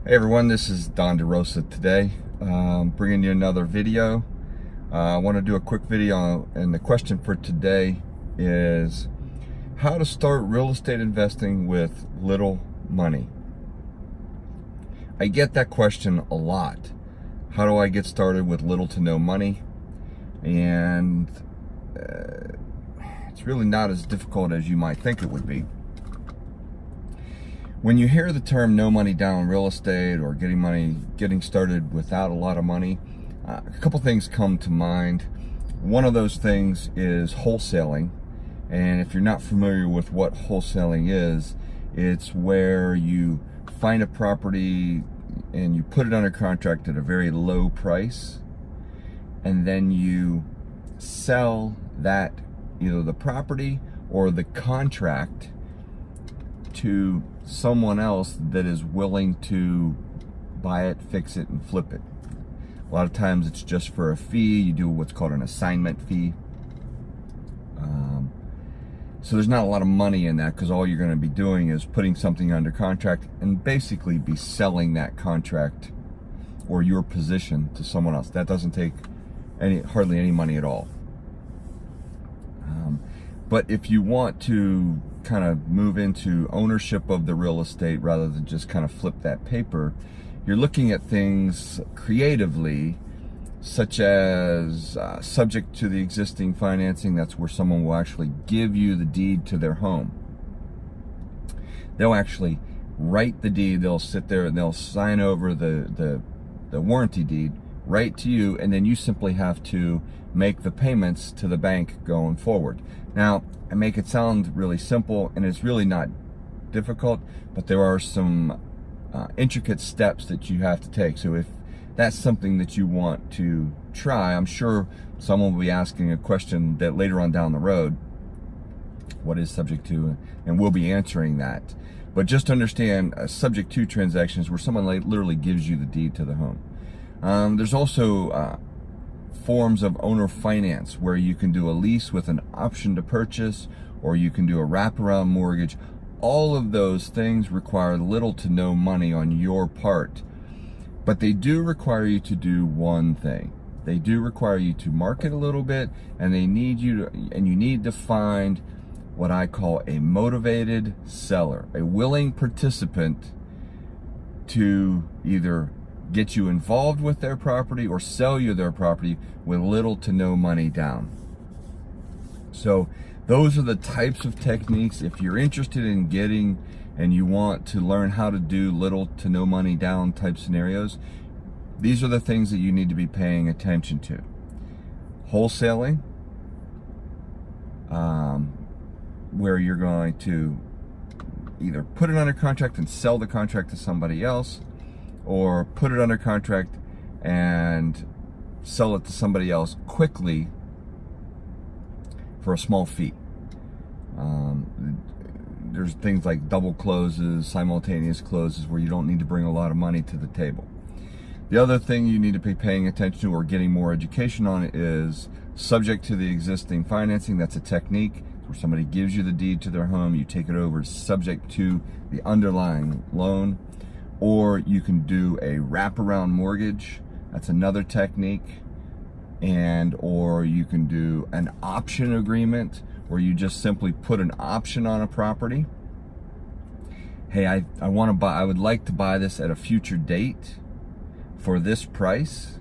Hey everyone, this is Don DeRosa today, bringing you another video. I want to do a quick video, and the question for today is how to start real estate investing with little money. I get that question a lot. How do I get started with little to no money? And it's really not as difficult as you might think it would be. When you hear the term no money down real estate or getting started without a lot of money, a couple things come to mind. One of those things is wholesaling. And if you're not familiar with what wholesaling is, it's where you find a property and you put it under contract at a very low price, and then you sell that, either the property or the contract, to someone else that is willing to buy it, fix it, and flip it. A lot of times it's just for a fee. You do what's called an assignment fee. So there's not a lot of money in that, because all you're going to be doing is putting something under contract and basically be selling that contract or your position to someone else. That doesn't take hardly any money at all. But if you want to kind of move into ownership of the real estate rather than just kind of flip that paper, you're looking at things creatively, such as subject to the existing financing. That's where someone will actually give you the deed to their home. They'll actually write the deed. They'll sit there and they'll sign over the warranty deed right to you, and then you simply have to make the payments to the bank going forward. Now, I make it sound really simple, and it's really not difficult, but there are some intricate steps that you have to take. So if that's something that you want to try, I'm sure someone will be asking a question that later on down the road, what is subject to, and we'll be answering that. But just understand, subject to transactions where someone literally gives you the deed to the home. There's also forms of owner finance where you can do a lease with an option to purchase, or you can do a wraparound mortgage. All of those things require little to no money on your part, but they do require you to do one thing. They do require you to market a little bit, and you need to find what I call a motivated seller, a willing participant to either get you involved with their property or sell you their property with little to no money down. So those are the types of techniques. If you're interested in getting and you want to learn how to do little to no money down type scenarios, these are the things that you need to be paying attention to. Wholesaling, where you're going to either put it under contract and sell the contract to somebody else, or put it under contract and sell it to somebody else quickly for a small fee. There's things like double closes, simultaneous closes, where you don't need to bring a lot of money to the table. The other thing you need to be paying attention to or getting more education on is subject to the existing financing. That's a technique where somebody gives you the deed to their home, you take it over subject to the underlying loan. Or you can do a wraparound mortgage. That's another technique. Or you can do an option agreement, where you just simply put an option on a property. Hey, I would like to buy this at a future date for this price.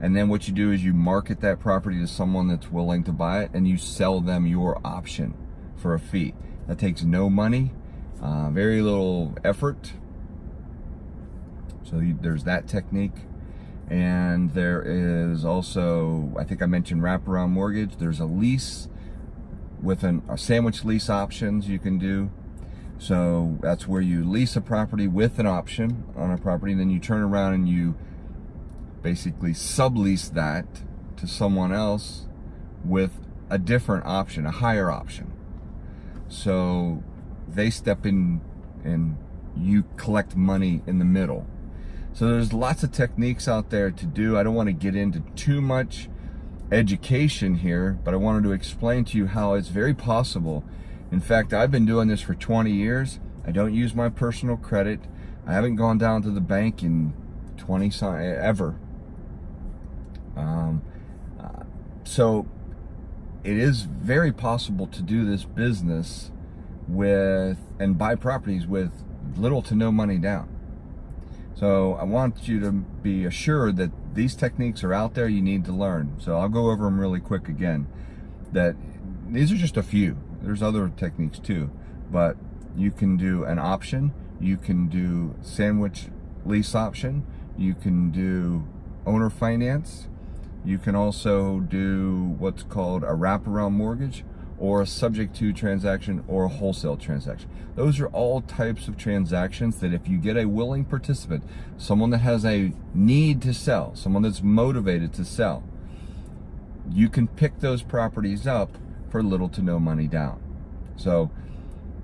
And then what you do is you market that property to someone that's willing to buy it, and you sell them your option for a fee. That takes no money, very little effort. So there's that technique. And there is also, I think I mentioned wraparound mortgage. There's a lease with a sandwich lease options you can do. So that's where you lease a property with an option on a property, and then you turn around and you basically sublease that to someone else with a different option, a higher option. So they step in and you collect money in the middle. So there's lots of techniques out there to do. I don't want to get into too much education here, but I wanted to explain to you how it's very possible. In fact, I've been doing this for 20 years. I don't use my personal credit. I haven't gone down to the bank in 20 ever. So it is very possible to do this business with and buy properties with little to no money down. So I want you to be assured that these techniques are out there. You need to learn. So I'll go over them really quick again. That these are just a few. There's other techniques too, but you can do an option. You can do sandwich lease option. You can do owner finance. You can also do what's called a wraparound mortgage, or a subject to transaction, or a wholesale transaction. Those are all types of transactions that if you get a willing participant, someone that has a need to sell, someone that's motivated to sell, you can pick those properties up for little to no money down. So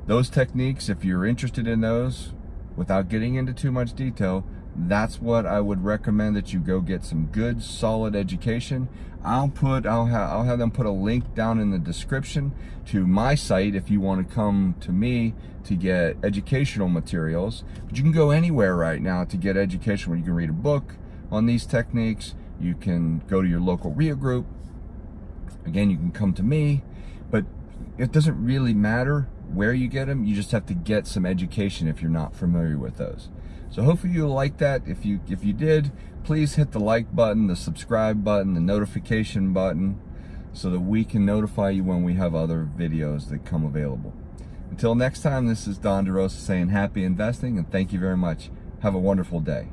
those techniques, if you're interested in those, without getting into too much detail, that's what I would recommend, that you go get some good solid education. I'll have them put a link down in the description to my site if you want to come to me to get educational materials. But you can go anywhere right now to get education, where you can read a book on these techniques. You can go to your local RIA group. Again, you can come to me, but it doesn't really matter where you get them. You just have to get some education if you're not familiar with those. So hopefully you'll like that. If you did, please hit the like button, the subscribe button, the notification button, so that we can notify you when we have other videos that come available. Until next time, this is Don DeRosa saying happy investing, and thank you very much. Have a wonderful day.